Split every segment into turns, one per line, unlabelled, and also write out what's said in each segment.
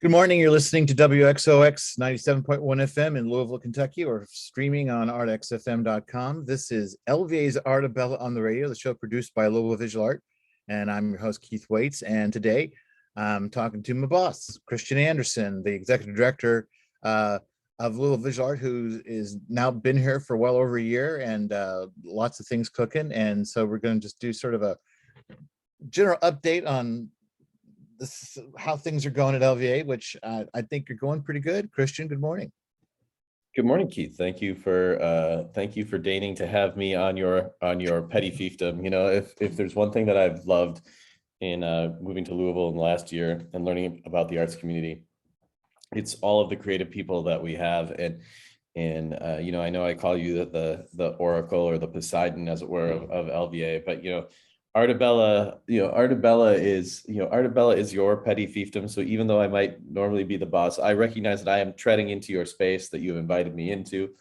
Good morning. You're listening to WXOX 97.1 FM in Louisville, Kentucky, or streaming on artxfm.com. This is LVA's Artebella on the radio, the show produced by Louisville Visual Art. And I'm your host, Keith Waits. And today I'm talking to my boss, Kristian Anderson, the executive director of Louisville Visual Art, who is now been here for well over a year and lots of things cooking. And so we're going to just do sort of a general update on this, how things are going at LVA, which I think are going pretty good. Kristian, good morning.
Good morning, Keith. Thank you for deigning to have me on your petty fiefdom. You know, if there's one thing that I've loved in moving to Louisville in the last year and learning about the arts community, it's all of the creative people that we have. And you know, I know I call you the Oracle or the Poseidon, as it were, of LVA, but you know, Artebella is your petty fiefdom. So even though I might normally be the boss, I recognize that I am treading into your space that you have invited me into.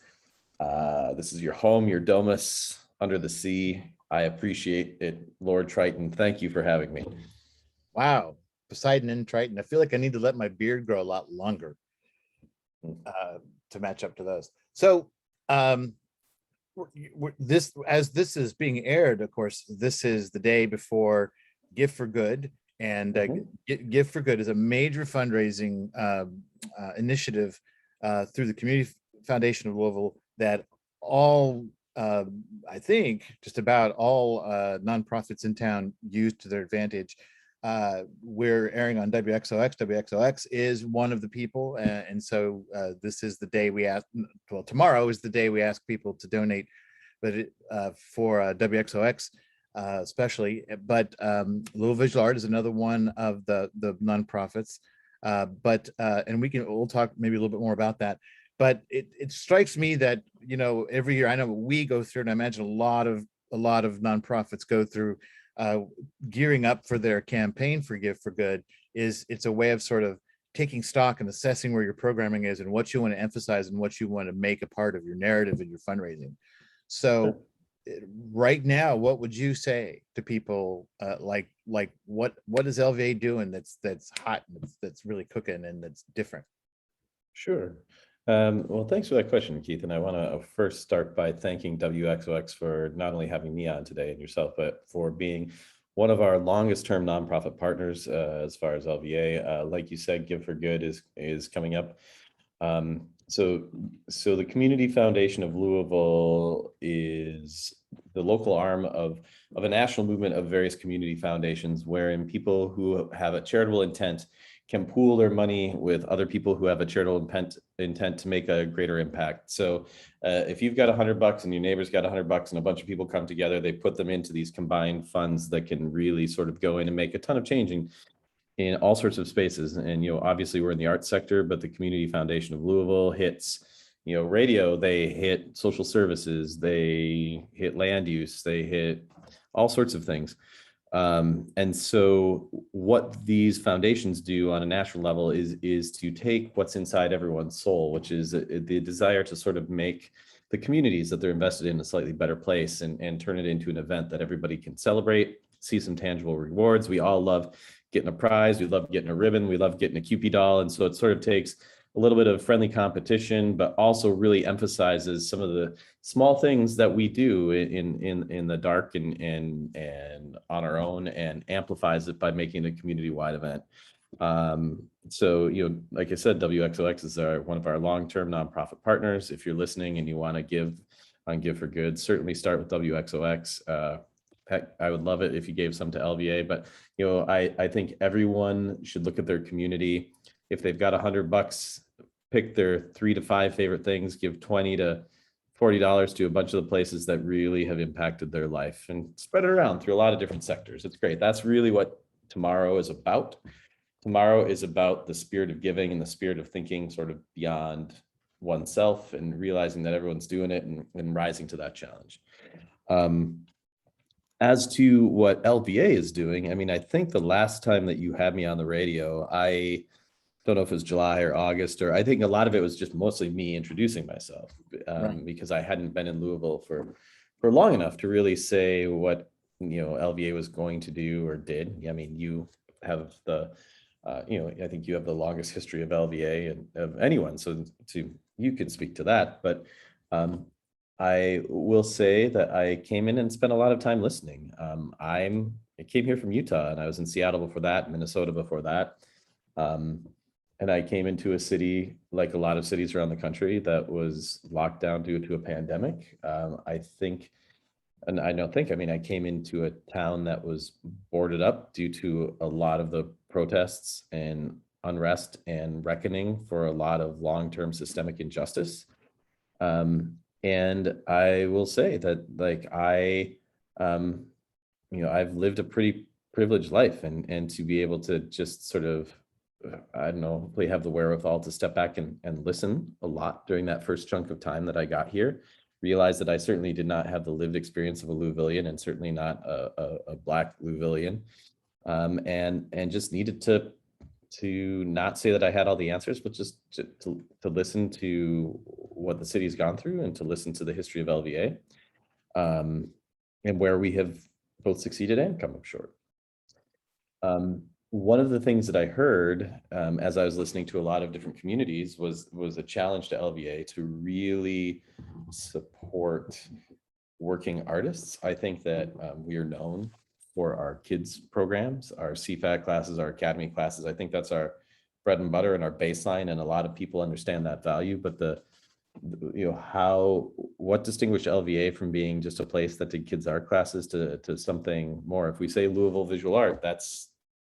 This is your home, your domus under the sea. I appreciate it, Lord Triton. Thank you for having me.
Wow, Poseidon and Triton. I feel like I need to let my beard grow a lot longer to match up to those. So this is being aired, of course, this is the day before Give4Good, and Give4Good is a major fundraising initiative through the Community Foundation of Louisville that all I think just about all nonprofits in town use to their advantage. We're airing on WXOX. WXOX is one of the people, and so this is the day we ask. Well, tomorrow is the day we ask people to donate, but for WXOX especially. But Louisville Visual Art is another one of the nonprofits. And we'll talk maybe a little bit more about that. But it strikes me that, you know, every year, I know we go through, and I imagine a lot of nonprofits go through gearing up for their campaign for Give4Good. It's a way of sort of taking stock and assessing where your programming is and what you want to emphasize and what you want to make a part of your narrative and your fundraising. So right now, what would you say to people like what is LVA doing that's hot and that's really cooking and that's different?
Sure. Well, thanks for that question, Keith. And I want to first start by thanking WXOX for not only having me on today and yourself, but for being one of our longest term nonprofit partners as far as LVA. Like you said, Give4Good is coming up. So the Community Foundation of Louisville is the local arm of a national movement of various community foundations, wherein people who have a charitable intent can pool their money with other people who have a charitable intent to make a greater impact. So if you've got $100 and your neighbor's got $100 and a bunch of people come together, they put them into these combined funds that can really sort of go in and make a ton of change in all sorts of spaces. And, you know, obviously we're in the arts sector, but the Community Foundation of Louisville hits, you know, radio, they hit social services, they hit land use, they hit all sorts of things. And so what these foundations do on a national level is to take what's inside everyone's soul, which is the desire to sort of make the communities that they're invested in a slightly better place and turn it into an event that everybody can celebrate, see some tangible rewards. We all love getting a prize. We love getting a ribbon. We love getting a Cupid doll. And so it sort of takes a little bit of friendly competition, but also really emphasizes some of the small things that we do in the dark and on our own, and amplifies it by making it a community-wide event. So, you know, like I said, WXOX is one of our long-term nonprofit partners. If you're listening and you want to give on Give4Good, certainly start with WXOX. Heck, I would love it if you gave some to LVA, but you know, I think everyone should look at their community. If they've got $100, pick their 3 to 5 favorite things, give $20 to $40 to a bunch of the places that really have impacted their life, and spread it around through a lot of different sectors. It's great. That's really what tomorrow is about. Tomorrow is about the spirit of giving and the spirit of thinking sort of beyond oneself and realizing that everyone's doing it and rising to that challenge. As to what LVA is doing, I mean, I think the last time that you had me on the radio, I don't know if it was July or August, or I think a lot of it was just mostly me introducing myself, right, because I hadn't been in Louisville for long enough to really say what, you know, LVA was going to do or did. I mean, you have the I think you have the longest history of LVA and of anyone, so you can speak to that. But I will say that I came in and spent a lot of time listening. I came here from Utah, and I was in Seattle before that, Minnesota before that. And I came into a city, like a lot of cities around the country, that was locked down due to a pandemic. I mean, I came into a town that was boarded up due to a lot of the protests and unrest and reckoning for a lot of long-term systemic injustice. And I will say that, like, I've lived a pretty privileged life, and to be able to just sort of, I don't know, hopefully have the wherewithal to step back and listen a lot during that first chunk of time that I got here, realize that I certainly did not have the lived experience of a Louisvillian, and certainly not a Black Louisvillian, and just needed to not say that I had all the answers, but just to listen to what the city's gone through, and to listen to the history of LVA, and where we have both succeeded and come up short. One of the things that I heard as I was listening to a lot of different communities was a challenge to LVA to really support working artists. I think that we are known for our kids programs, our CFAT classes, our academy classes. I think that's our bread and butter and our baseline, and a lot of people understand that value. But what distinguished LVA from being just a place that did kids art classes to something more? If we say Louisville Visual Art,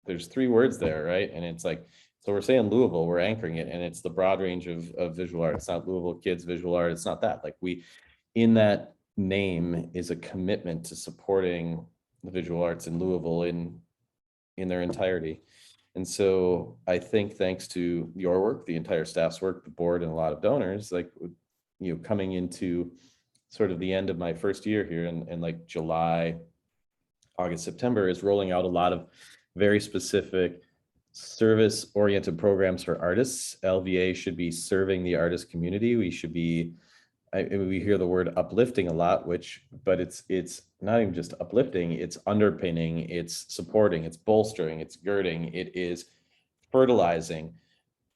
there's 3 words there, right? And it's like, so we're saying Louisville, we're anchoring it, and it's the broad range of visual art. It's not Louisville Kids Visual Art. It's not that. Like, in that name is a commitment to supporting the visual arts in Louisville in their entirety. And so I think, thanks to your work, the entire staff's work, the board, and a lot of donors, like, coming into sort of the end of my first year here, and like July, August, September, is rolling out a lot of very specific service-oriented programs for artists. LVA should be serving the artist community. We should be, we hear the word uplifting a lot, but it's not even just uplifting, it's underpinning, it's supporting, it's bolstering, it's girding, it is fertilizing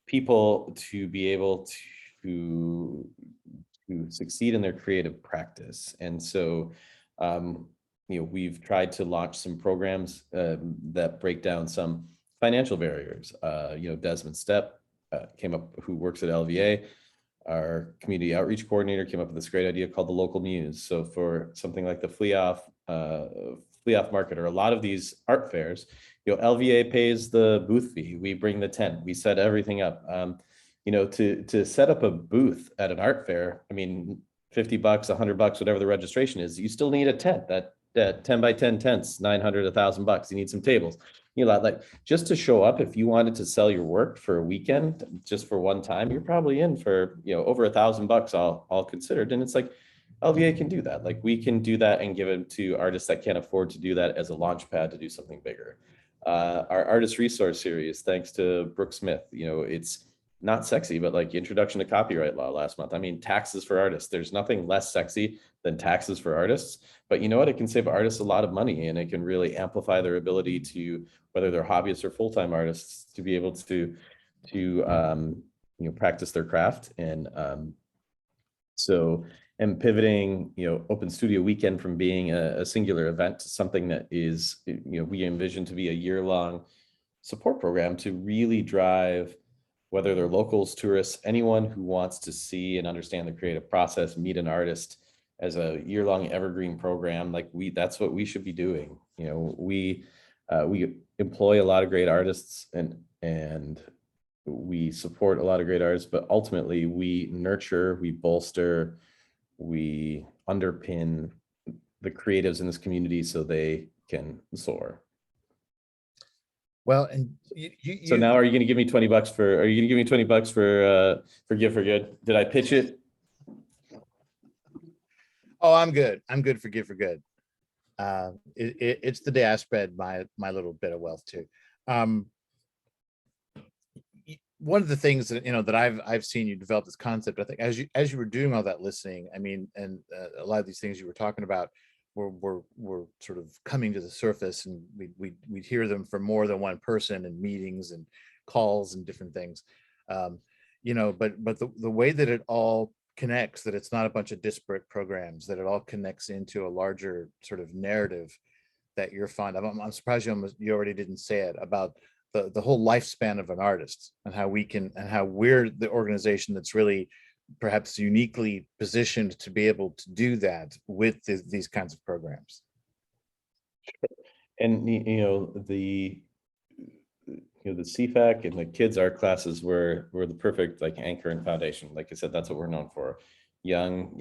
people to be able to succeed in their creative practice. And so we've tried to launch some programs that break down some financial barriers. Desmond Stepp came up, who works at LVA. Our community outreach coordinator came up with this great idea called the Local Muse. So for something like the flea off market, or a lot of these art fairs, LVA pays the booth fee. We bring the tent, we set everything up. To set up a booth at an art fair, I mean, $50, $100, whatever the registration is, you still need a tent. That 10 by 10 tents, $900, $1,000. You need some tables. Like, just to show up, if you wanted to sell your work for a weekend, just for one time, you're probably in for over $1,000, all considered. And it's like, LVA can do that. Like, we can do that and give it to artists that can't afford to do that as a launch pad to do something bigger. Our artist resource series, thanks to Brooke Smith, it's not sexy, but like introduction to copyright law last month. I mean, taxes for artists. There's nothing less sexy than taxes for artists, but you know what? It can save artists a lot of money, and it can really amplify their ability to, whether they're hobbyists or full-time artists, to be able to practice their craft. And and pivoting, Open Studio Weekend from being a singular event to something that is, we envision to be a year-long support program to really drive, whether they're locals, tourists, anyone who wants to see and understand the creative process, meet an artist, as a year-long evergreen program. Like, that's what we should be doing. We employ a lot of great artists, and we support a lot of great artists, but ultimately we nurture, we bolster, we underpin the creatives in this community so they can soar.
Well, and
so now, are you going to give me $20 for? Are you going to give me $20 for Give4Good? Did I pitch it?
Oh, I'm good. I'm good for Give4Good. It's the day I spread my little bit of wealth too. One of the things that that I've seen you develop this concept, I think, as you were doing all that listening, I mean, and a lot of these things you were talking about were sort of coming to the surface, and we'd hear them from more than one person in meetings and calls and different things. But the way that it all connects, that it's not a bunch of disparate programs, that it all connects into a larger sort of narrative that you're fond of. I'm surprised you already didn't say it, about the whole lifespan of an artist, and how we're the organization that's really perhaps uniquely positioned to be able to do that with these kinds of programs.
And the CFAC and the kids art classes were the perfect like anchor and foundation. Like I said, that's what we're known for. Young,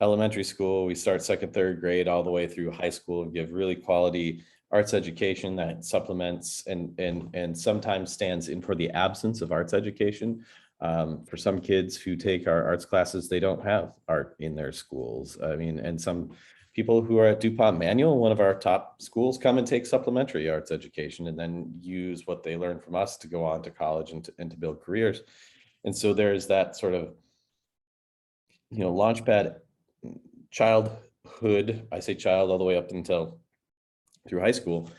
elementary school, we start second, third grade all the way through high school, and give really quality arts education that supplements and sometimes stands in for the absence of arts education. For some kids who take our arts classes, they don't have art in their schools. I mean, and some people who are at DuPont Manual, one of our top schools, come and take supplementary arts education and then use what they learn from us to go on to college and to build careers. And so there's that sort of, launchpad childhood, I say child all the way up until through high school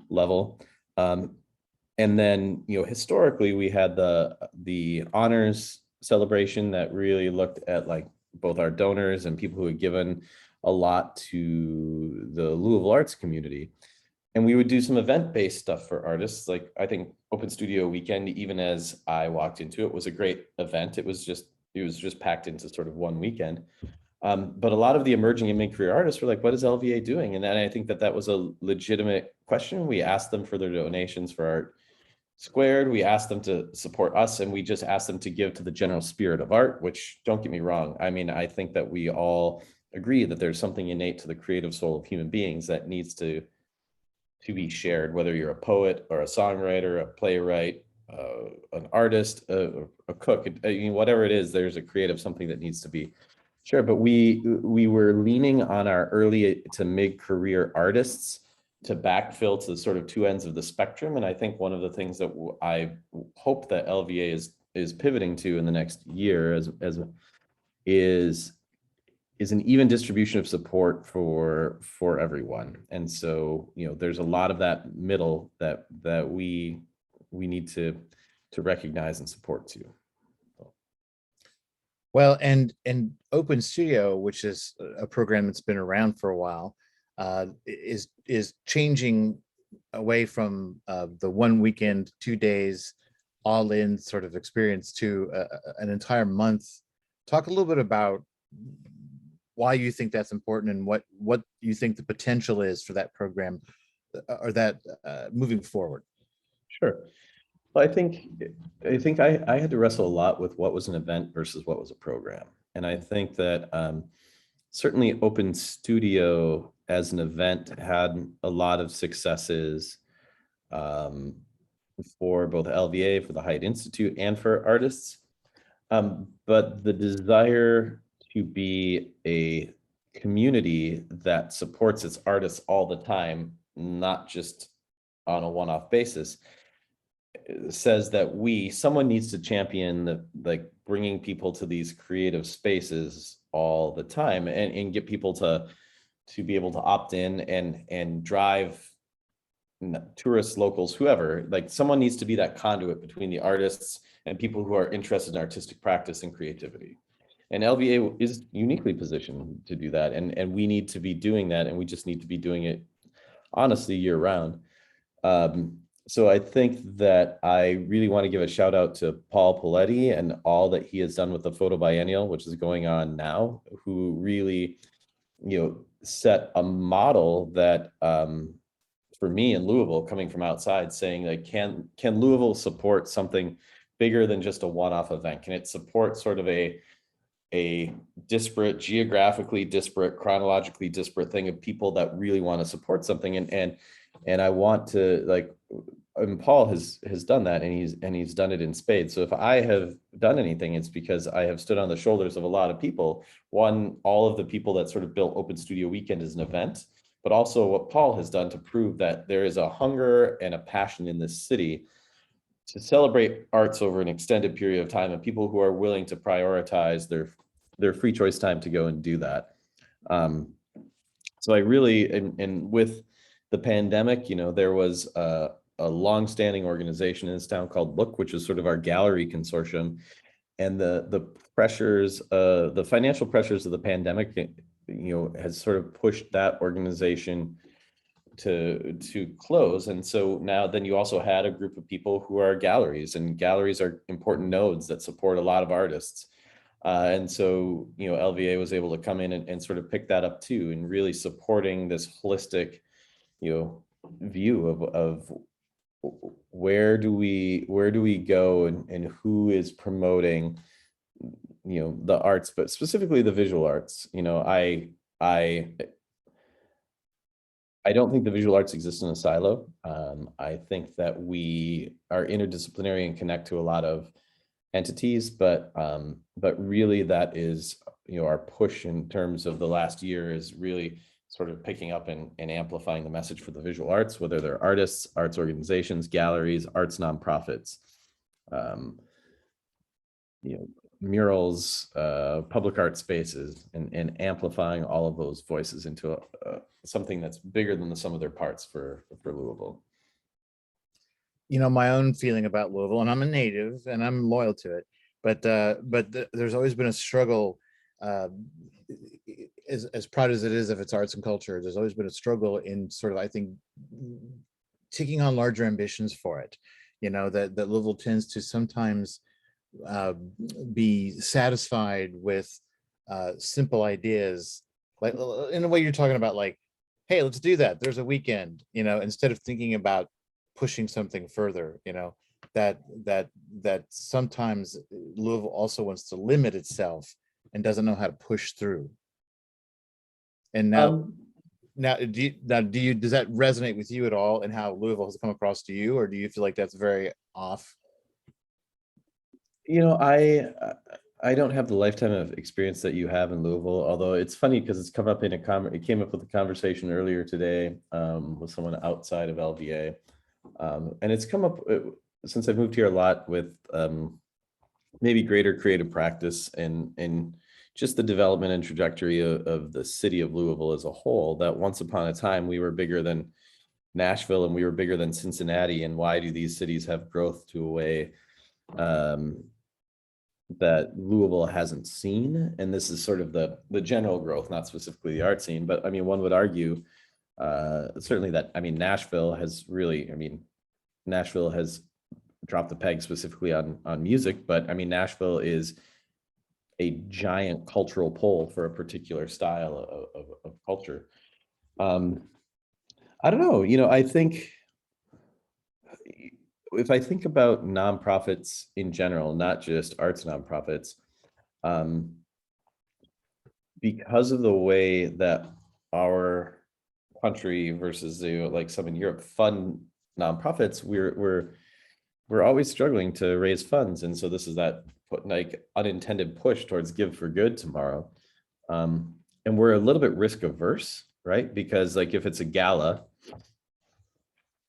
level. And then, historically, we had the honors celebration that really looked at like both our donors and people who had given a lot to the Louisville arts community. And we would do some event-based stuff for artists. Like I think Open Studio Weekend, even as I walked into it, was a great event. It was just packed into sort of one weekend. But a lot of the emerging and mid-career artists were like, what is LVA doing? And then I think that was a legitimate question. We asked them for their donations for Art Squared. We asked them to support us, and we just asked them to give to the general spirit of art, which, don't get me wrong, I mean, I think that we all agree that there's something innate to the creative soul of human beings that needs to be shared, whether you're a poet or a songwriter, a playwright, an artist, a cook, whatever it is, there's a creative something that needs to be shared. But we were leaning on our early to mid-career artists to backfill to the sort of two ends of the spectrum. And I think one of the things that I hope that LVA is pivoting to in the next year is an even distribution of support for everyone. And so, there's a lot of that middle that we need to recognize and support too.
Well, and Open Studio, which is a program that's been around for a while, is changing away from the 1 weekend, 2 days, all in sort of experience to an entire month. Talk a little bit about why you think that's important, and what you think the potential is for that program, or that moving forward.
Sure. Well, I think I had to wrestle a lot with what was an event versus what was a program. And I think that certainly Open Studio as an event had a lot of successes for both LVA, for the Hyatt Institute, and for artists. But the desire to be a community that supports its artists all the time, not just on a one-off basis, says that someone needs to champion bringing people to these creative spaces all the time, and get people to be able to opt in and drive tourists, locals, whoever. Like, someone needs to be that conduit between the artists and people who are interested in artistic practice and creativity. And LVA is uniquely positioned to do that. And we need to be doing that. And we just need to be doing it honestly year round. So I think that I really want to give a shout out to Paul Paletti and all that he has done with the Photo Biennial, which is going on now, who really, set a model that, for me in Louisville, coming from outside, saying like, can Louisville support something bigger than just a one-off event? Can it support sort of a disparate, geographically disparate, chronologically disparate thing of people that really want to support something? And I want to, and Paul has done that, and he's done it in spades. So if I have done anything, it's because I have stood on the shoulders of a lot of people. One, all of the people that sort of built Open Studio Weekend as an event, but also what Paul has done to prove that there is a hunger and a passion in this city to celebrate arts over an extended period of time, and people who are willing to prioritize their free choice time to go and do that. So I really, and with the pandemic, there was a long-standing organization in this town called Look, which is sort of our gallery consortium, and the pressures, the financial pressures of the pandemic, has sort of pushed that organization to close. And so now then you also had a group of people who are galleries, and galleries are important nodes that support a lot of artists. And so, LVA was able to come in and sort of pick that up too, and really supporting this holistic, view of where do we go, and who is promoting, the arts, but specifically the visual arts. I don't think the visual arts exist in a silo. I think that we are interdisciplinary and connect to a lot of entities, but really that is, our push in terms of the last year is really sort of picking up and amplifying the message for the visual arts, whether they're artists, arts organizations, galleries, arts nonprofits, murals, public art spaces, and amplifying all of those voices into something that's bigger than the sum of their parts for Louisville.
My own feeling about Louisville, and I'm a native and I'm loyal to it, but there's always been a struggle, as proud as it is of its arts and culture. There's always been a struggle in sort of, I think, taking on larger ambitions for it. That Louisville tends to sometimes be satisfied with simple ideas, like in a way you're talking about, like, hey, let's do that, there's a weekend, instead of thinking about pushing something further. That sometimes Louisville also wants to limit itself and doesn't know how to push through. And now does that resonate with you at all, and how Louisville has come across to you, or do you feel like that's very off?
I don't have the lifetime of experience that you have in Louisville, although it's funny because it's come up it came up with a conversation earlier today with someone outside of LVA. And it's come up since I've moved here a lot with maybe greater creative practice and just the development and trajectory of the city of Louisville as a whole, that once upon a time we were bigger than Nashville and we were bigger than Cincinnati. And why do these cities have growth to a way that Louisville hasn't seen? And this is sort of the general growth, not specifically the art scene, but I mean, one would argue certainly that, Nashville has dropped the peg specifically on music, but Nashville is a giant cultural pole for a particular style of culture. I don't know, I think if I think about nonprofits in general, not just arts nonprofits, because of the way that our country versus like some in Europe fund nonprofits, we're always struggling to raise funds. And so this is that like unintended push towards Give4Good tomorrow. And we're a little bit risk averse, right? Because like if it's a gala,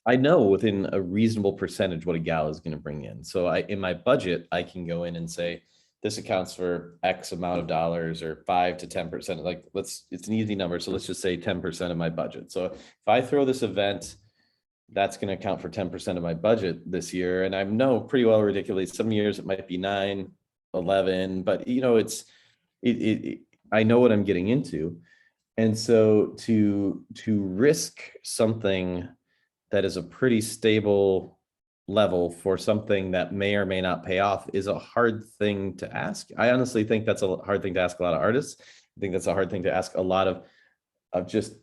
I know within a reasonable percentage what a gala is going to bring in. So in my budget, I can go in and say, this accounts for X amount of dollars, or 5 to 10%. Like it's an easy number. So let's just say 10% of my budget. So if I throw this event, that's going to account for 10% of my budget this year. And I know pretty well ridiculous. Some years it might be 9, 11, but I know what I'm getting into. And so to risk something that is a pretty stable level for something that may or may not pay off is a hard thing to ask. I honestly think that's a hard thing to ask a lot of artists. I think that's a hard thing to ask a lot of just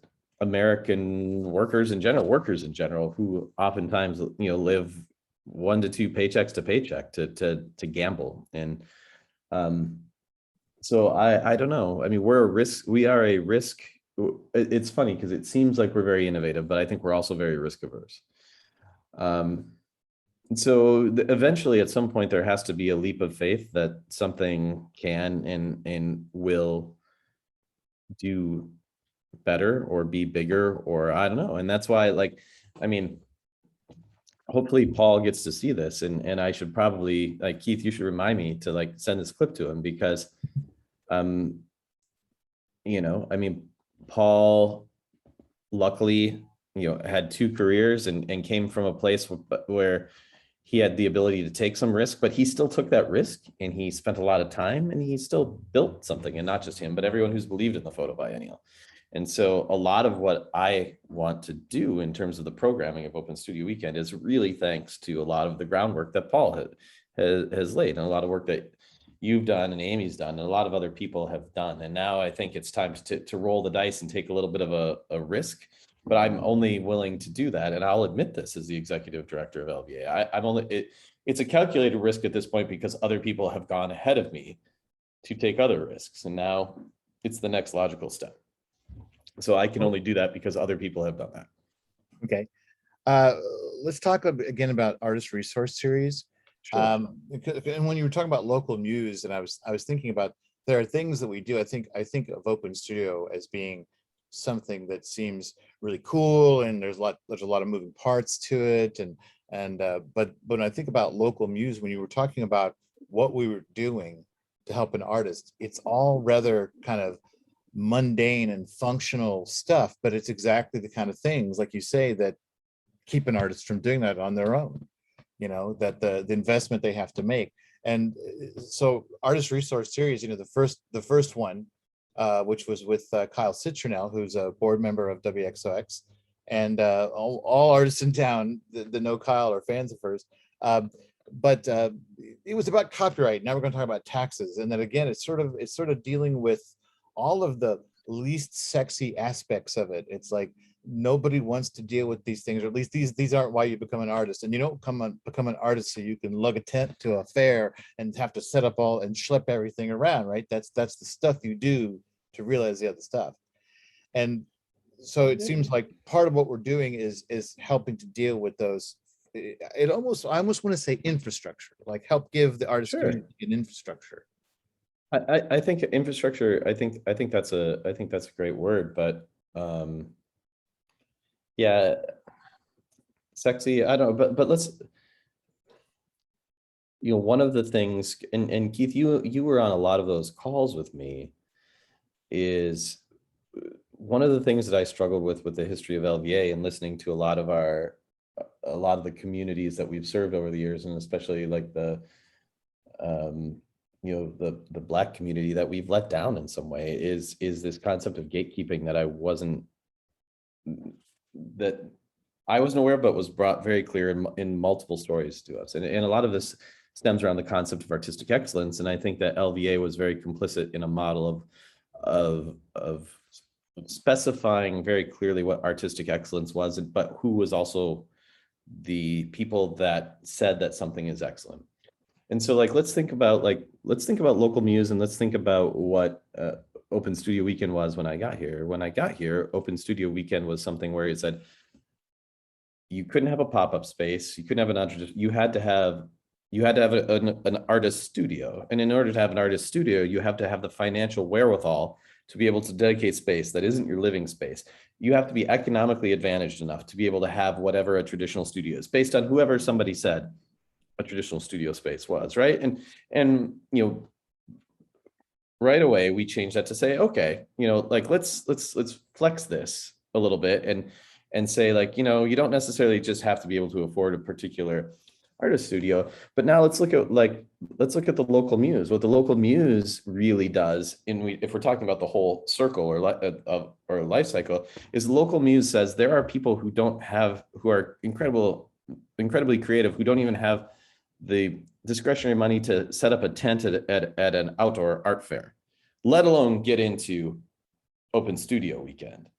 American workers in general, who oftentimes, live 1 to 2 paychecks to paycheck to gamble. And so I don't know. We are a risk. It's funny because it seems like we're very innovative, but I think we're also very risk averse. So eventually at some point there has to be a leap of faith that something can and will do better or be bigger, or I don't know. And that's why, hopefully Paul gets to see this, and I should probably, like, Keith, you should remind me to send this clip to him, because Paul luckily, had two careers and came from a place where he had the ability to take some risk, but he still took that risk and he spent a lot of time and he still built something, and not just him, but everyone who's believed in the photo biennial. And so a lot of what I want to do in terms of the programming of Open Studio Weekend is really thanks to a lot of the groundwork that Paul has laid, and a lot of work that you've done and Amy's done and a lot of other people have done. And now I think it's time to roll the dice and take a little bit of a risk, but I'm only willing to do that. And I'll admit this as the executive director of LVA. It's a calculated risk at this point because other people have gone ahead of me to take other risks. And now it's the next logical step. So I can only do that because other people have done that.
Okay. Let's talk again about Artist Resource Series.
Sure.
And when you were talking about local muse, and I was thinking about, there are things that we do. I think of Open Studio as being something that seems really cool, and there's a lot of moving parts to it. But when I think about local muse, when you were talking about what we were doing to help an artist, it's all rather kind of mundane and functional stuff, but it's exactly the kind of things, like you say, that keep an artist from doing that on their own, that the investment they have to make. And so Artist Resource Series, the first one, which was with Kyle Citronell, who's a board member of WXOX, and all artists in town that know Kyle are fans of hers. But it was about copyright. Now we're going to talk about taxes, and then again, it's sort of dealing with all of the least sexy aspects of it. It's like nobody wants to deal with these things, or at least these aren't why you become an artist. And you don't become an artist so you can lug a tent to a fair and have to set up all and schlep everything around, right? That's the stuff you do to realize the other stuff. And so it seems like part of what we're doing is helping to deal with those. I almost want to say infrastructure, like help give the artist community an infrastructure.
I think infrastructure, I think that's a great word, but yeah, sexy, I don't know, but let's, one of the things, and Keith, you were on a lot of those calls with me, is one of the things that I struggled with the history of LVA and listening to a lot of the communities that we've served over the years, and especially like the Black community that we've let down in some way, is this concept of gatekeeping that I wasn't aware of, but was brought very clear in multiple stories to us. And a lot of this stems around the concept of artistic excellence. And I think that LVA was very complicit in a model of specifying very clearly what artistic excellence was, but who was also the people that said that something is excellent. And so let's think about local muse, and let's think about what Open Studio Weekend was when I got here. When I got here, Open Studio Weekend was something where it said you couldn't have a pop-up space, you couldn't have you had to have an artist studio. And in order to have an artist studio, you have to have the financial wherewithal to be able to dedicate space that isn't your living space. You have to be economically advantaged enough to be able to have whatever a traditional studio is, based on whoever somebody said a traditional studio space was, right? And right away we changed that to say, okay, let's flex this a little bit and say, you don't necessarily just have to be able to afford a particular artist studio, but now let's look at the local muse. What the local muse really does, if we're talking about the whole circle or life cycle, is the local muse says there are people who are incredibly creative, who don't even have the discretionary money to set up a tent at an outdoor art fair, let alone get into Open Studio Weekend.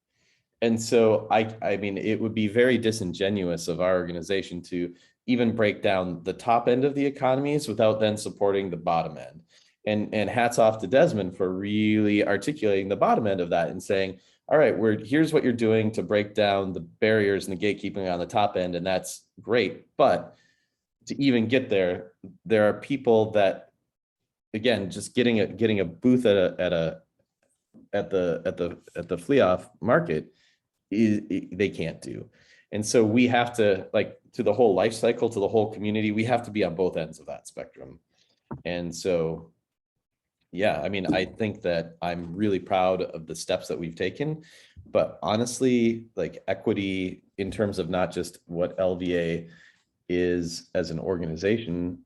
And so I mean, it would be very disingenuous of our organization to even break down the top end of the economies without then supporting the bottom end. And hats off to Desmond for really articulating the bottom end of that and saying, all right, here's what you're doing to break down the barriers and the gatekeeping on the top end, and that's great. But to even get there are people that, again, just getting a booth at the flea-off market they can't do. And so we have to, to the whole life cycle, to the whole community, we have to be on both ends of that spectrum. And so Yeah, I mean, I think that I'm really proud of the steps that we've taken, but honestly, like equity in terms of not just what LVA is as an organization,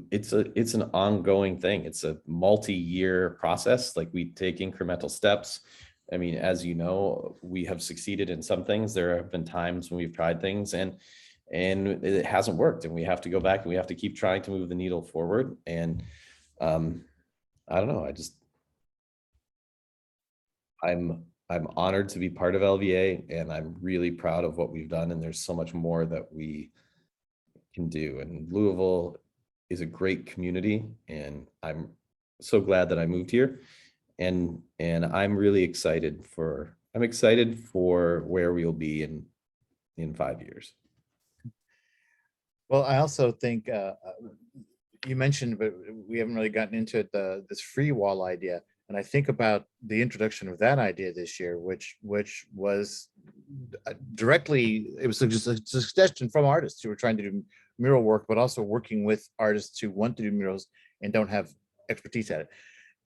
it's an ongoing thing. It's a multi-year process. Like we take incremental steps. I mean, as you know, we have succeeded in some things. There have been times when we've tried things and it hasn't worked, and we have to go back and we have to keep trying to move the needle forward. And I don't know. I'm honored to be part of LVA, and I'm really proud of what we've done. And there's so much more that we can do. And Louisville is a great community, and I'm so glad that I moved here. And I'm really excited for where we'll be in 5 years.
Well, I also think you mentioned, but we haven't really gotten into it, this free wall idea. And I think about the introduction of that idea this year, which was directly, it was just a suggestion from artists who were trying to do mural work, but also working with artists who want to do murals and don't have expertise at it.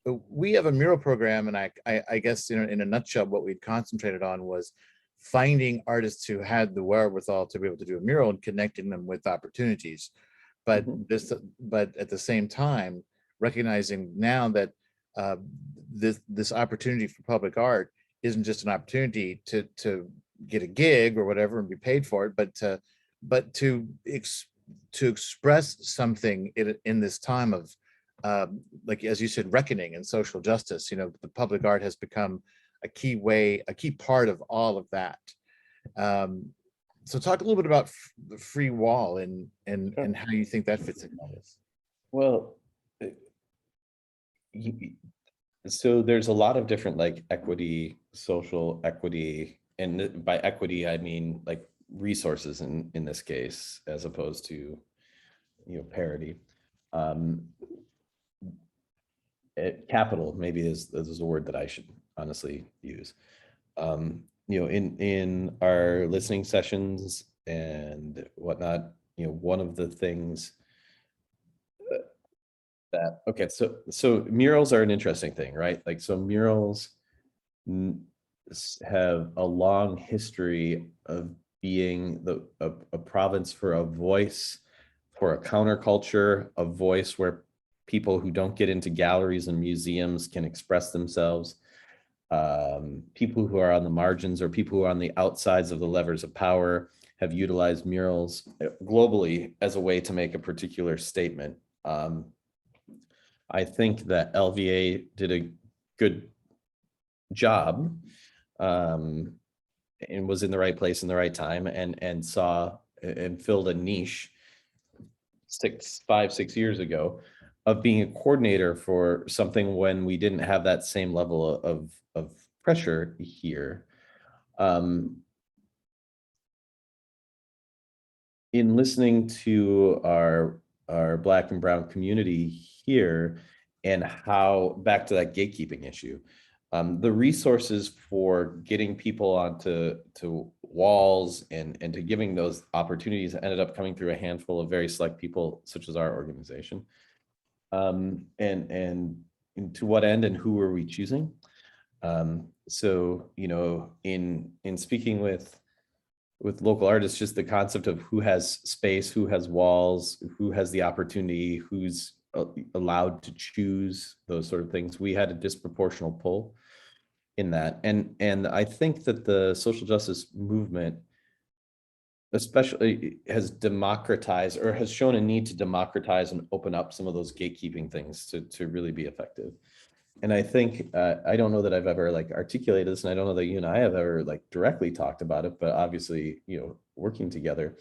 But we have a mural program, and I guess, you know, in a nutshell, what we'd concentrated on was finding artists who had the wherewithal to be able to do a mural and connecting them with opportunities. But but at the same time, recognizing now that this opportunity for public art isn't just an opportunity to get a gig or whatever and be paid for it, but to express something in this time of like, as you said, reckoning and social justice. You know, the public art has become a key part of all of that. So talk a little bit about the free wall and how you think that fits in all this.
Well, so there's a lot of different like equity, social equity, and by equity I mean like resources in this case, as opposed to, you know, parity. Capital maybe is a word that I should honestly use. You know, in our listening sessions and whatnot, you know, one of the things that, okay, so murals are an interesting thing, right? Like, so murals have a long history of being a province for a voice, for a counterculture, a voice where people who don't get into galleries and museums can express themselves. People who are on the margins or people who are on the outsides of the levers of power have utilized murals globally as a way to make a particular statement. I think that LVA did a good job and was in the right place in the right time and saw and filled a niche 5, 6 years ago of being a coordinator for something when we didn't have that same level of pressure here. In listening to our Black and Brown community here, and how, back to that gatekeeping issue, the resources for getting people onto walls and to giving those opportunities ended up coming through a handful of very select people, such as our organization. And to what end and who are we choosing? So, you know, in speaking with local artists, just the concept of who has space, who has walls, who has the opportunity, who's allowed to choose, those sort of things. We had a disproportional pull in that. And I think that the social justice movement especially has democratized, or has shown a need to democratize and open up some of those gatekeeping things to really be effective. And I think, I don't know that I've ever like articulated this, and I don't know that you and I have ever like directly talked about it, but obviously, you know, working together,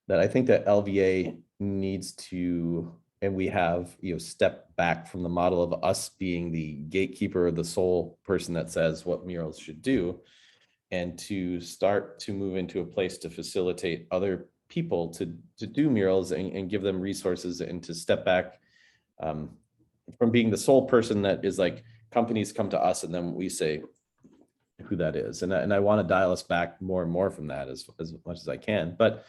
that I think that LVA needs to, and we have, you know, step back from the model of us being the gatekeeper or the sole person that says what murals should do, and to start to move into a place to facilitate other people to do murals and give them resources, and to step back from being the sole person that is like, companies come to us and then we say who that is. And I want to dial us back more and more from that as much as I can. But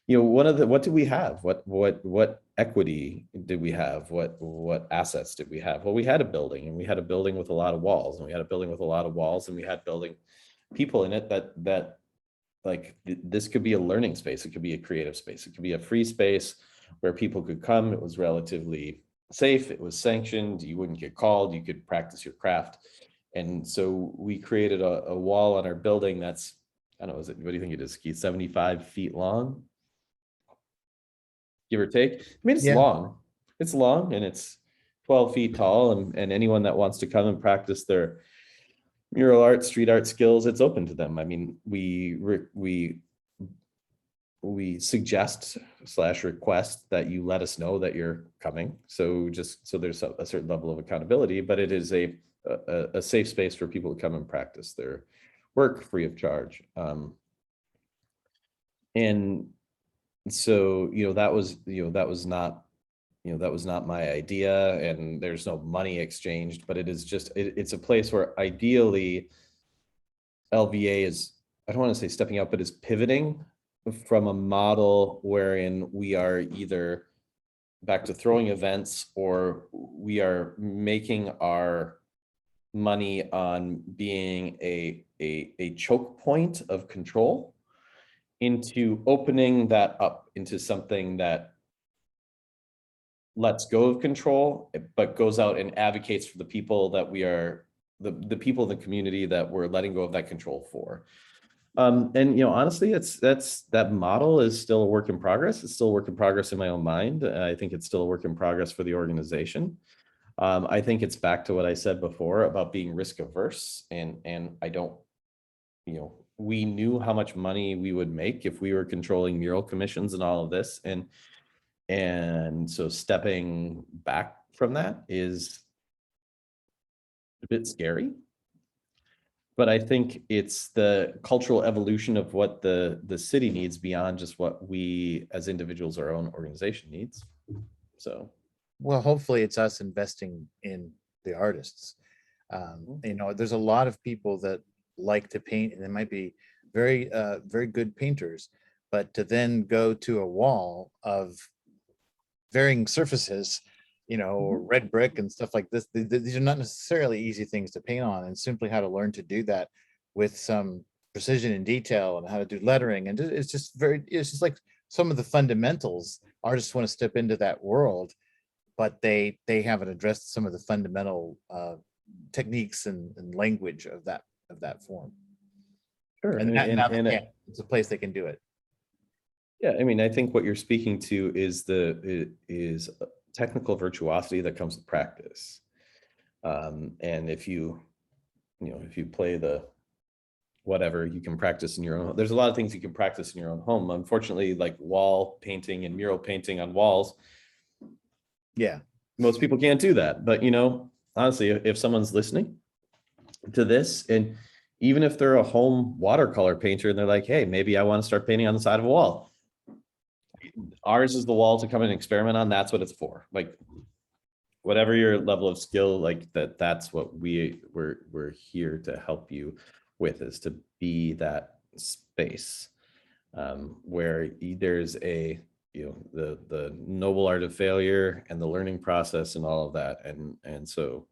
what did we have? What equity did we have? What assets did we have? Well, we had a building, and we had a building with a lot of walls, and we had a building with a lot of walls, and we had building people in it that like this could be a learning space. It could be a creative space. It could be a free space where people could come. It was relatively safe. It was sanctioned. You wouldn't get called. You could practice your craft. And so we created a wall on our building that's, I don't know, what do you think it is, Keith? 75 feet long, give or take. I mean, it's
Yeah.
long. It's long, and it's 12 feet tall. And anyone that wants to come and practice their mural art, street art skills, it's open to them. I mean, we suggest / request that you let us know that you're coming. So just so there's a certain level of accountability, but it is a safe space for people to come and practice their work free of charge. And so, that was not my idea, and there's no money exchanged, but it is just, it's a place where ideally LVA is, I don't want to say stepping out, but is pivoting from a model wherein we are either back to throwing events, or we are making our money on being a choke point of control, into opening that up into something that lets go of control, but goes out and advocates for the people that we are, the people in the community that we're letting go of that control for. And honestly, that model is still a work in progress. It's still a work in progress in my own mind. I think it's still a work in progress for the organization. I think it's back to what I said before about being risk averse, and I don't, we knew how much money we would make if we were controlling mural commissions and all of this, and so stepping back from that is a bit scary. But I think it's the cultural evolution of what the city needs beyond just what we as individuals, our own organization needs. So,
well, hopefully it's us investing in the artists. There's a lot of people that like to paint, and they might be very, very good painters, but to then go to a wall of varying surfaces, red brick and stuff like this, these are not necessarily easy things to paint on, and simply how to learn to do that with some precision and detail, and how to do lettering, and it's just like some of the fundamentals. Artists want to step into that world, but they haven't addressed some of the fundamental techniques and language of that form.
sure.
And now they can. It's a place they can do it.
Yeah, I mean, I think what you're speaking to is technical virtuosity that comes with practice. And if you play the whatever, you can practice in your own. There's a lot of things you can practice in your own home. Unfortunately, like wall painting and mural painting on walls,
yeah,
most people can't do that. But honestly, if someone's listening to this, and even if they're a home watercolor painter and they're like, hey, maybe I want to start painting on the side of a wall, ours is the wall to come and experiment on. That's what it's for. Like, whatever your level of skill, like that's what we're here to help you with, is to be that space where there's a the noble art of failure and the learning process and all of that, and so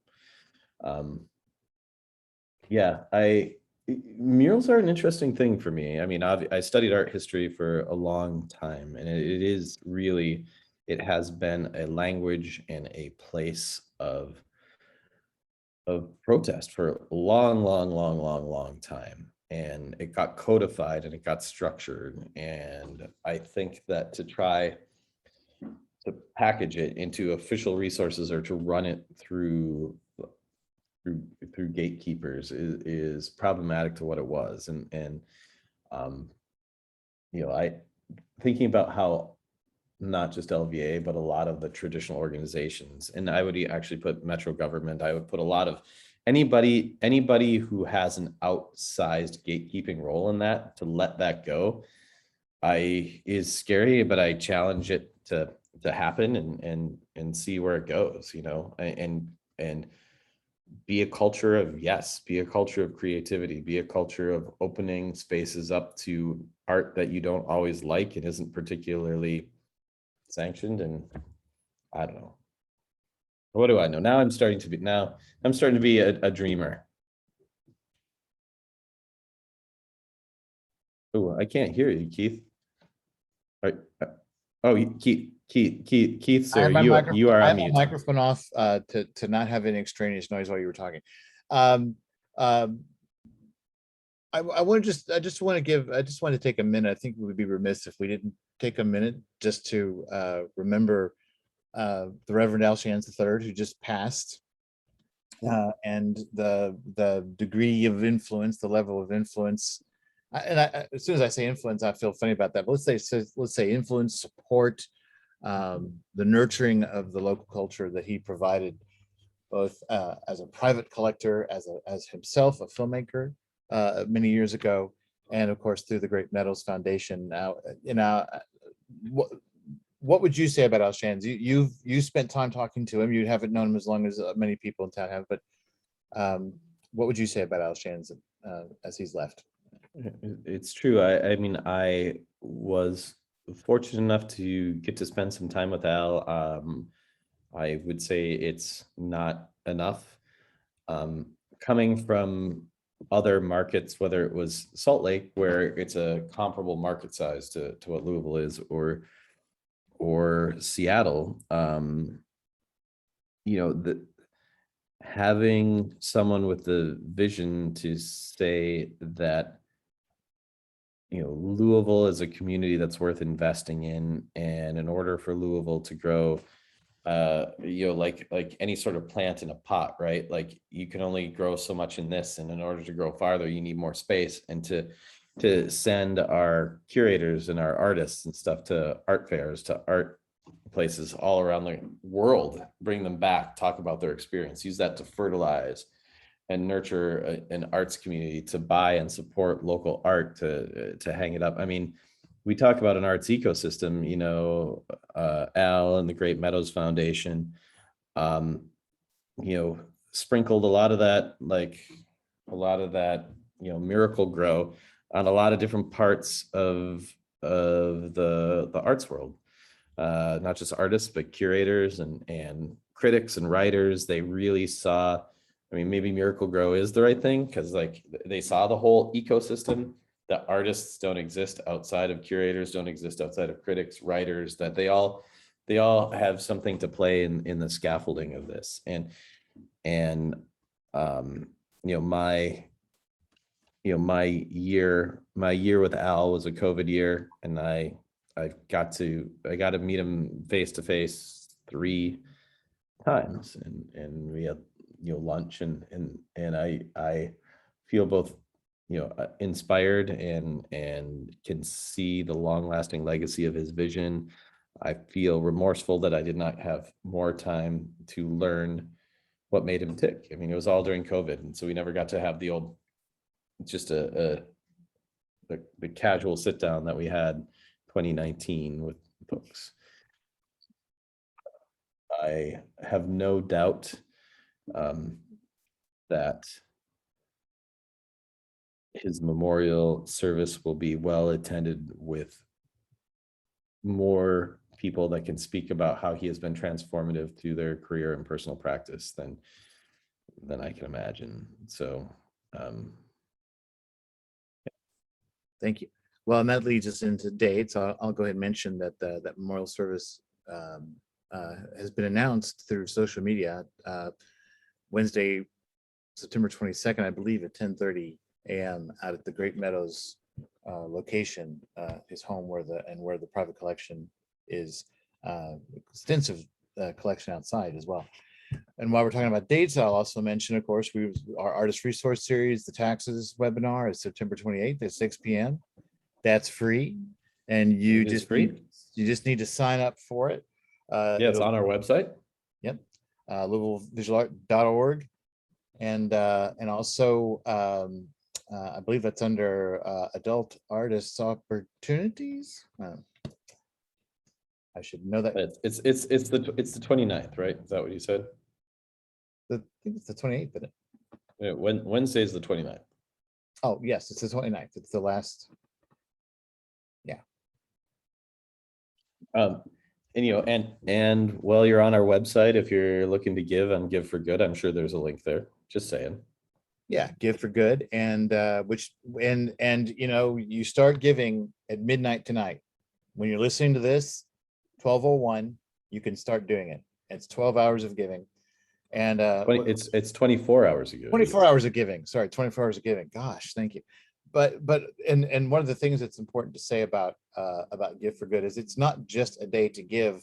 murals are an interesting thing for me. I mean, I studied art history for a long time, and it has been a language and a place of protest for a long time. And it got codified and it got structured. And I think that to try to package it into official resources, or to run it through gatekeepers is problematic to what it was. And I thinking about how not just LVA, but a lot of the traditional organizations, and I would actually put Metro government, I would put a lot of anybody who has an outsized gatekeeping role in that, to let that go, is scary, but I challenge it to happen, and see where it goes, and be a culture of, yes, be a culture of creativity, be a culture of opening spaces up to art that you don't always like and isn't particularly sanctioned. And I don't know. What do I know? Now I'm starting to be a dreamer. Oh, I can't hear you, Keith. Oh, Keith,
I
sir,
have my
you are
I
on
have my
mute.
microphone off to not have any extraneous noise while you were talking. Um, um, I just want to take a minute. I think we would be remiss if we didn't take a minute just to remember the Reverend Al Shands III, who just passed, and the degree of influence, the level of influence. As soon as I say influence, I feel funny about that. But let's say influence, support, the nurturing of the local culture that he provided, both as a private collector, as himself a filmmaker many years ago, and of course through the Great Meadows Foundation. Now, what would you say about Al Shands? You spent time talking to him. You haven't known him as long as many people in town have, but what would you say about Al Shands as he's left?
It's true. I mean, I was fortunate enough to get to spend some time with Al. I would say it's not enough. Coming from other markets, whether it was Salt Lake, where it's a comparable market size to what Louisville is, or Seattle, having someone with the vision to say that Louisville is a community that's worth investing in, and in order for Louisville to grow, like any sort of plant in a pot, right? Like you can only grow so much in this, and in order to grow farther, you need more space. And to send our curators and our artists and stuff to art fairs, to art places all around the world, bring them back, talk about their experience, use that to fertilize and nurture an arts community, to buy and support local art, to hang it up. I mean, we talk about an arts ecosystem, Al and the Great Meadows Foundation, sprinkled a lot of that, miracle grow on a lot of different parts of the arts world. Not just artists, but curators and critics and writers. They really saw, I mean, maybe Miracle Grow is the right thing, because they saw the whole ecosystem, that artists don't exist outside of curators, don't exist outside of critics, writers, that they all have something to play in the scaffolding of this. And my year with Al was a COVID year, and I got to meet him face to face 3 times, and we had lunch, and I feel both inspired and can see the long lasting legacy of his vision. I feel remorseful that I did not have more time to learn what made him tick. I mean, it was all during COVID, and so we never got to have the old, just the casual sit down that we had 2019 with folks. I have no doubt that his memorial service will be well attended, with more people that can speak about how he has been transformative to their career and personal practice than I can imagine. So
Thank you. Well, and that leads us into dates. I'll go ahead and mention that that memorial service has been announced through social media. Wednesday, September 22nd, I believe, at 10:30 a.m. out at the Great Meadows location, his home, where the private collection is, extensive collection outside as well. And while we're talking about dates, I'll also mention, of course, our artist resource series, the taxes webinar, is September 28th at 6 p.m. That's free, and you just need to sign up for it.
Yeah, it's on our website.
Yep, LouisvilleVisualArt.org, and also I believe that's under adult artists opportunities. I should know that.
It's the 29th, right? Is that what you said?
I think it's the 28th, isn't it?
Wednesday is the 29th.
Oh, yes, it's the 29th. It's the last. Yeah.
And, and while you're on our website, if you're looking to give on Give for Good, I'm sure there's a link there. Just saying.
Yeah, Give for Good, and you start giving at midnight tonight. When you're listening to this, 12:01, you can start doing it. It's 12 hours of giving, and
it's 24 hours of giving.
24 hours of giving. Sorry, 24 hours of giving. Gosh, thank you. But one of the things that's important to say about Give for Good is it's not just a day to give.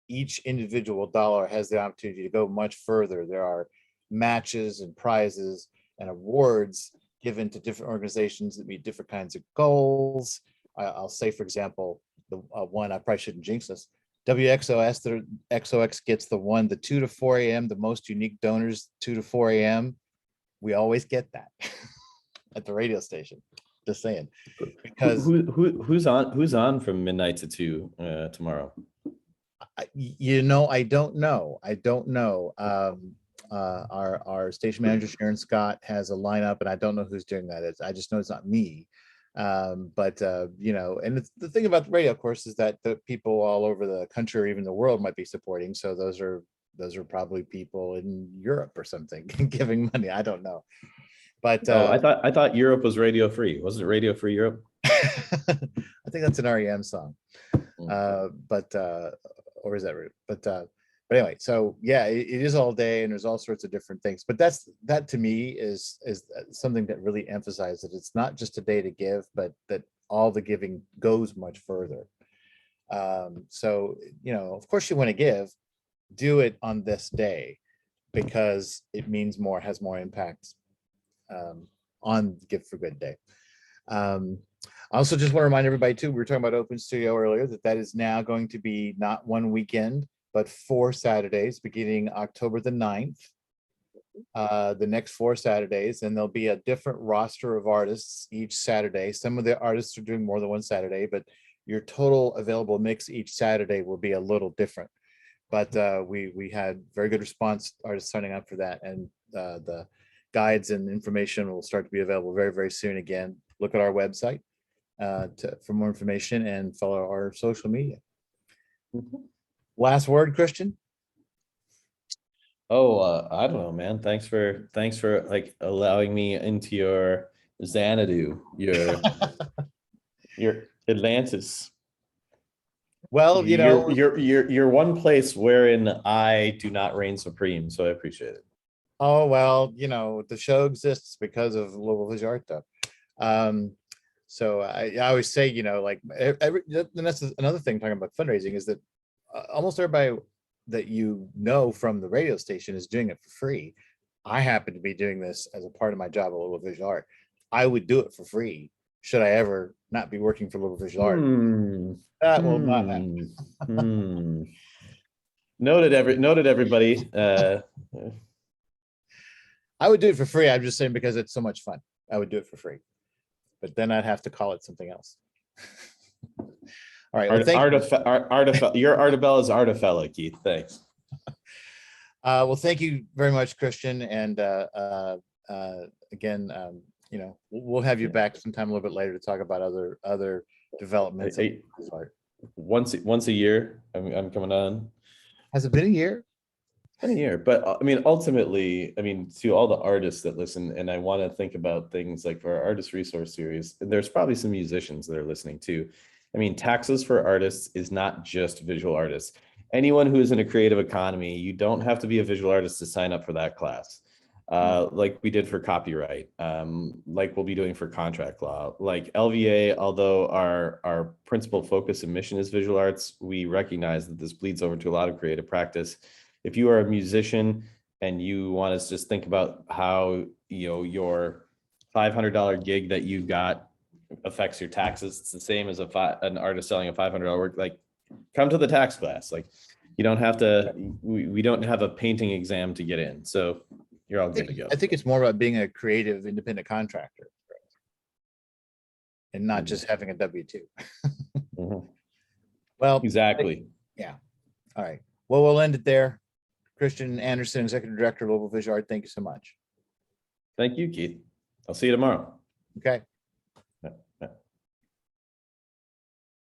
Each individual dollar has the opportunity to go much further. There are matches and prizes and awards given to different organizations that meet different kinds of goals. I'll say, for example, the one, I probably shouldn't jinx this. WXOX gets the 2 to 4 a.m., the most unique donors, 2 to 4 a.m. We always get that at the radio station. Just saying. Because
who's on from midnight to 2 tomorrow?
I don't know. Our station manager Sharon Scott has a lineup, and I don't know who's doing that. I just know it's not me. And the thing about the radio, of course, is that the people all over the country or even the world might be supporting. So those are probably people in Europe or something giving money. I don't know. But
I thought Europe was radio free. Wasn't it Radio Free Europe?
I think that's an REM song. Or is that right? But anyway, so yeah, it is all day, and there's all sorts of different things. But that to me is something that really emphasizes that it's not just a day to give, but that all the giving goes much further. So of course, you want to give, do it on this day because it means more, has more impact on Give for Good Day. I also just want to remind everybody too, we were talking about Open Studio earlier, that is now going to be not one weekend, but 4 Saturdays beginning October the 9th. The next 4 Saturdays, and there'll be a different roster of artists each Saturday. Some of the artists are doing more than one Saturday, but your total available mix each Saturday will be a little different. But we had very good response, artists signing up for that, and the guides and information will start to be available very, very soon. Again, look at our website for more information and follow our social media. Last word, Kristian?
I don't know, man. Thanks for like allowing me into your Xanadu, your Atlantis.
Well,
you're one place wherein I do not reign supreme, so I appreciate it.
Oh well, the show exists because of Louisville Visual Art, though. So I always say, like and that's another thing talking about fundraising is that almost everybody that from the radio station is doing it for free. I happen to be doing this as a part of my job at Louisville Visual Art. I would do it for free should I ever not be working for Louisville Visual Art. That will not happen.
Noted, everybody.
I would do it for free. I'm just saying because it's so much fun. I would do it for free, but then I'd have to call it something else. All right. Well,
your Artebella's Artefella, Keith. Thanks.
Well, thank you very much, Kristian. And again, we'll have you back sometime a little bit later to talk about other developments.
Once a year, I'm coming on.
Has it been a year?
Been a year, but I mean, ultimately, to all the artists that listen, and I want to think about things like for our artist resource series, and there's probably some musicians that are listening too. Taxes for artists is not just visual artists. Anyone who is in a creative economy, you don't have to be a visual artist to sign up for that class. Like we did for copyright, like we'll be doing for contract law, like LVA, although our principal focus and mission is visual arts, we recognize that this bleeds over to a lot of creative practice. If you are a musician and you want to just think about how, your $500 gig that you got affects your taxes, it's the same as an artist selling a $500 work, like come to the tax class. Like you don't have to, we don't have a painting exam to get in. So you're all good to go.
I think it's more about being a creative independent contractor and not just having a W-2. Well,
exactly.
Yeah. All right. Well, we'll end it there. Kristian Anderson, Executive Director of Louisville Visual Art. Thank you so much.
Thank you, Keith. I'll see you tomorrow.
Okay.